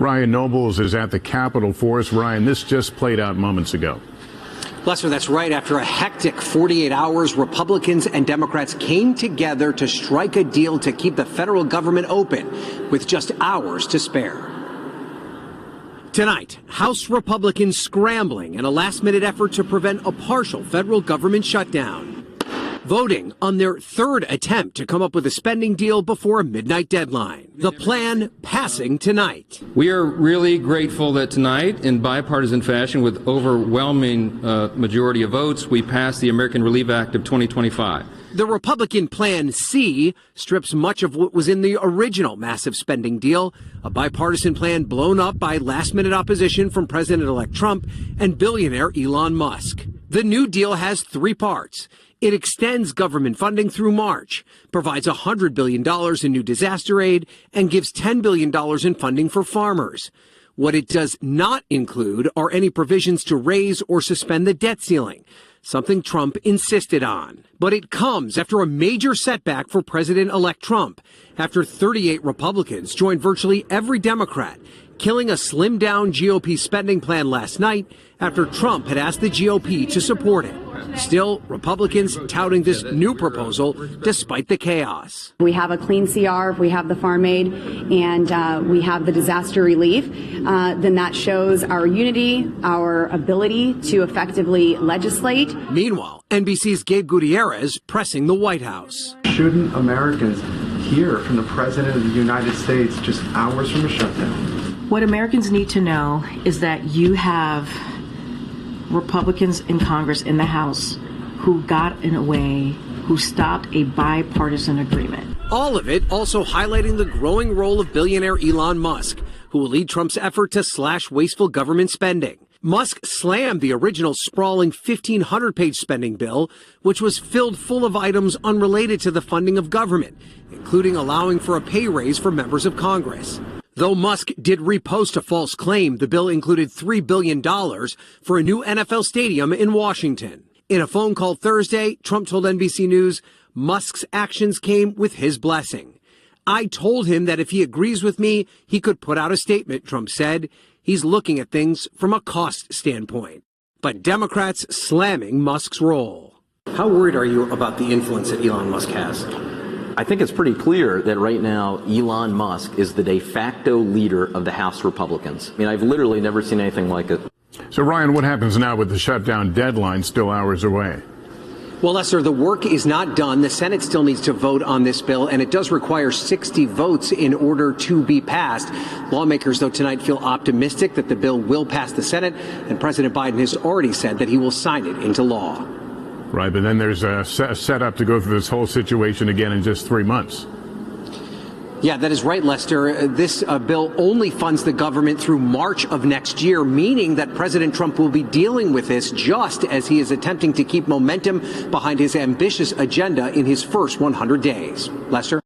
Ryan Nobles is at the Capitol for us. Ryan, this just played out moments ago. Lester, that's right. After a hectic 48 hours, Republicans and Democrats came together to strike a deal to keep the federal government open with just hours to spare. Tonight, House Republicans scrambling in a last-minute effort to prevent a partial federal government shutdown, voting on their third attempt to come up with a spending deal before a midnight deadline. The plan passing tonight. We are really grateful that tonight, in bipartisan fashion, with overwhelming majority of votes, we passed the American Relief Act of 2025. The Republican Plan C strips much of what was in the original massive spending deal, a bipartisan plan blown up by last-minute opposition from President-elect Trump and billionaire Elon Musk. The new deal has three parts. It extends government funding through March, provides $100 billion in new disaster aid, and gives $10 billion in funding for farmers. What it does not include are any provisions to raise or suspend the debt ceiling, something Trump insisted on. But it comes after a major setback for President-elect Trump, after 38 Republicans joined virtually every Democrat, killing a slimmed-down GOP spending plan last night after Trump had asked the GOP to support it. Still, Republicans touting this new proposal despite the chaos. We have a clean CR, we have the farm aid, and we have the disaster relief. Then that shows our unity, our ability to effectively legislate. Meanwhile, NBC's Gabe Gutierrez pressing the White House. Shouldn't Americans hear from the President of the United States just hours from a shutdown? What Americans need to know is that you have Republicans in Congress, in the House, who got in a way, who stopped a bipartisan agreement. All of it also highlighting the growing role of billionaire Elon Musk, who will lead Trump's effort to slash wasteful government spending. Musk slammed the original sprawling 1,500-page spending bill, which was filled full of items unrelated to the funding of government, including allowing for a pay raise for members of Congress. Though Musk did repost a false claim, the bill included $3 billion for a new NFL stadium in Washington. In a phone call Thursday, Trump told NBC News Musk's actions came with his blessing. I told him that if he agrees with me, he could put out a statement, Trump said. He's looking at things from a cost standpoint. But Democrats slamming Musk's role. How worried are you about the influence that Elon Musk has? I think it's pretty clear that right now Elon Musk is the de facto leader of the House Republicans. I mean, I've literally never seen anything like it. So, Ryan, what happens now with the shutdown deadline still hours away? Well, Lester, the work is not done. The Senate still needs to vote on this bill, and it does require 60 votes in order to be passed. Lawmakers, though, tonight feel optimistic that the bill will pass the Senate, and President Biden has already said that he will sign it into law. Right, but then there's a setup to go through this whole situation again in just 3 months. Yeah, that is right, Lester. This bill only funds the government through March of next year, meaning that President Trump will be dealing with this just as he is attempting to keep momentum behind his ambitious agenda in his first 100 days. Lester?